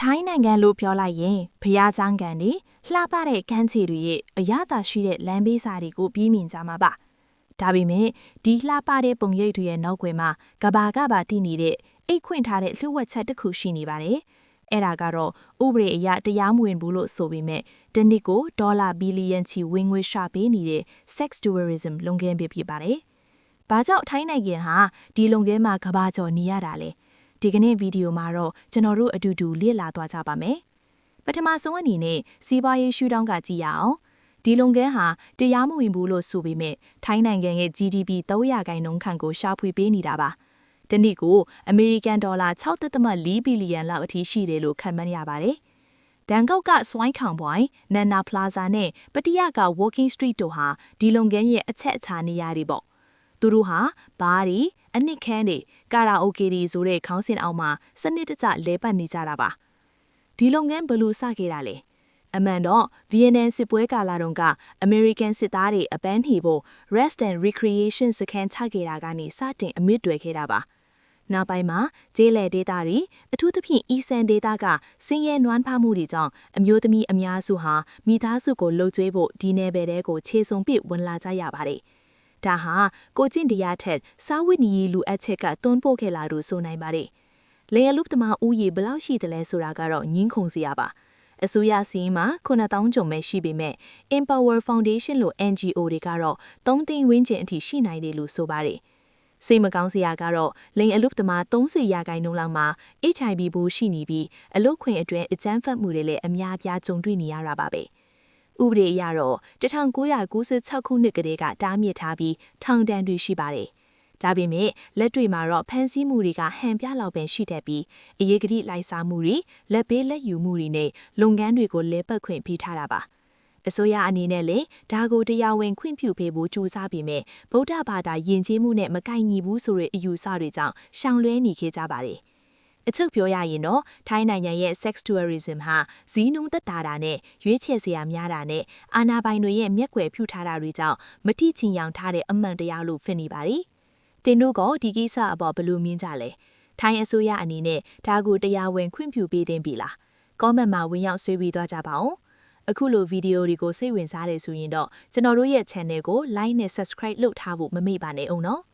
ထိုင်းနိုင်ငံလို့ပြောလိုက်ရင်ဘုရားကျောင်းကန်တွေလှပတဲ့ကမ်းခြေတွေရဲ့အရသာရှိတဲ့လမ်းဘေးစာတွေကိုပြီးမြင်ကြမှာပါ။ဒါပေမဲ့ဒီလှပတဲ့ပုံရိပ်တွေရဲ့နောက်ွယ်မှာကဘာတည်နေတဲ့အိတ်ခွင့်ထားတဲ့လှုပ်ဝက်ချက်တစ်ခုရှိနေပါတယ်။အဲ့ဒါကတော့ဥပဒေအရတရားမဝင်ဘူးလို့ဆိုပေမဲ့တနစ်ကိုဒေါ်လာဘီလီယံချီဝင်ငွေရှာပေးနေတဲ့ sex tourism လုပ်ငန်းဖြစ်ပါတယ်။ဘာကြောင့်ထိုင်းနိုင်ငံဟာဒီလုပ်ငန်းမှာကဘာကျော်နေရတာလဲ။ဒီကနေ့ဗီဒီယိုမှာတော့ကျွန်တော်တို့အတူတူလေ့လာသွားကြပါမယ်။ပထမဆုံးအနေနဲ့စီးပွားရေးရှုထောင့်ကကြည့်ရအောင်။ဒီလုပ်ငန်းဟာတရားမဝင်ဘူးလို့ဆိုပေမဲ့ထိုင်းနိုင်ငံရဲ့ GDP 3%ခန့်ကိုရှာဖွေပေးနေတာပါ။တနည်းကိုအမေရိကန်ဒေါ်လာ 6.4 ဘီလီယံလောက်အထိရှိတယ်လို့ခန့်မှန်းရပါတယ်။ဘန်ကောက်ကစွိုင်းခေါင်ပွိုင်းနန်နာပလာဇာနဲ့ပတ္တယက Walking Street တို့ဟာဒီလုပ်ငန်းရဲ့အချက်အခြာနေရာတွေပေါ့။သူတို့ဟာဘားတွေအနှစ်ခန်းတွေကာရာအိုကေတွေဆိုတဲ့ခေါင်းစဉ်အောက်မှာစနစ်တကျလဲပတ်နေကြတာပါဒီလုပ်ငန်းဘယ်လိုစခဲ့တာလဲအမှန်တော့ဗီယက်နမ်စစ်ပွဲကာလတုန်းကအမေရိကန်စစ်သားတွေအပန်းနှီဖို့ Rest and Recreation စခန်းချခဲ့တာကနေစတင်အမြင့်တွယ်ခဲ့တာပါနောက်ပိုင်းမှာကျေးလက်ဒေသတွေအထူးသဖြင့်အီဆန်ဒေသကစင်းရဲနွမ်းဖမှုတွေကြောင့်အမျိုးသမီးအများစုဟာမိသားစုကိုလှုပ်ကြွေးဖို့ဒီနယ်ပယ်တွေကိုခြေစုံပစ်ဝင်လာကြရပါတယ်ဒါဟာကိုကျင့်တရားထက်စားဝတ်နေရေးလူအပ်ချက်ကတွန်းပို့ခဲ့လာလို့ဆိုနိုင်ပါတယ်။လေယာလုသမားဦးရေဘယ်လောက်ရှိတယ်လဲဆိုတာကတော့ညင်းခုန်စရာပါ။အစိုးရစီးမှာ9000ကျော်ပဲရှိပေမဲ့ Empower Foundation လို့ NGO တွေကတော့3သိန်းဝန်းကျင်အထိရှိနိုင်တယ်လို့ဆိုပါတယ်။စိတ်မကောင်းစရာကတော့လေယာလုသမား30%လောက်မှာ HIV ပိုးရှိနေပြီးအလုတ်ခွင်အတွင်းအကြမ်းဖက်မှုတွေလည်းအများအပြားကြုံတွေ့နေရတာပါပဲ။ဥပဒေအရတော့1996ခုနှစ်ကတည်းကတားမြစ်ထားပြီးထောင်ဒဏ်တွေရှိပါတယ်။ဒါပေမဲ့လက်တွေ့မှာတော့ဖမ်းဆီးမှုတွေကဟန်ပြလောက်ပဲရှိတတ်ပြီးအရေးကတိလိုက်စားမှုတွေလက်ပေးလက်ယူမှုတွေနဲ့လုပ်ငန်းတွေကိုလဲပတ်ခွင့်ပေးထားတာပါ။အစိုးရအနေနဲ့လည်းဒါကိုတရားဝင်ခွင့်ပြုပေးဖို့ကြိုးစားပေမဲ့ဗုဒ္ဓဘာသာယဉ်ကျေးမှုနဲ့မကိုက်ညီဘူးဆိုတဲ့အယူအဆတွေကြောင့်ရှောင်လွှဲနေခဲ့ကြပါတယ်။အချုပ်ပြောရရင်တော့ထိုင်းနိုင်ငံရဲ့ sex tourism ဟာဇီးနှုံသက်တာနဲ့ရွေးချယ်စရာများတာနဲ့အာဏာပိုင်တွေရဲ့မျက်ကွယ်ပြုထားတာတွေကြောင့်မတိချင်ယောင်ထားတဲ့အမှန်တရားလို့ဖြစ်နေပါတယ်။တင်တို့ကဒီကိစ္စအပေါ်ဘယ်လိုမြင်ကြလဲ။ထိုင်းအစိုးရအနေနဲ့ဒါကိုတရားဝင်ခွင့်ပြုပေးသင့်ပြီလား။ comment မှာဝင်ရောက်ဆွေးနွေးသွားကြပါဦး။အခုလိုဗီဒီယိုတွေကိုစိတ်ဝင်စားတယ်ဆိုရင်တော့ကျွန်တော်တို့ရဲ့ channel ကို like နဲ့ subscribe လုပ်ထားဖို့မမေ့ပါနဲ့ဦးနော်။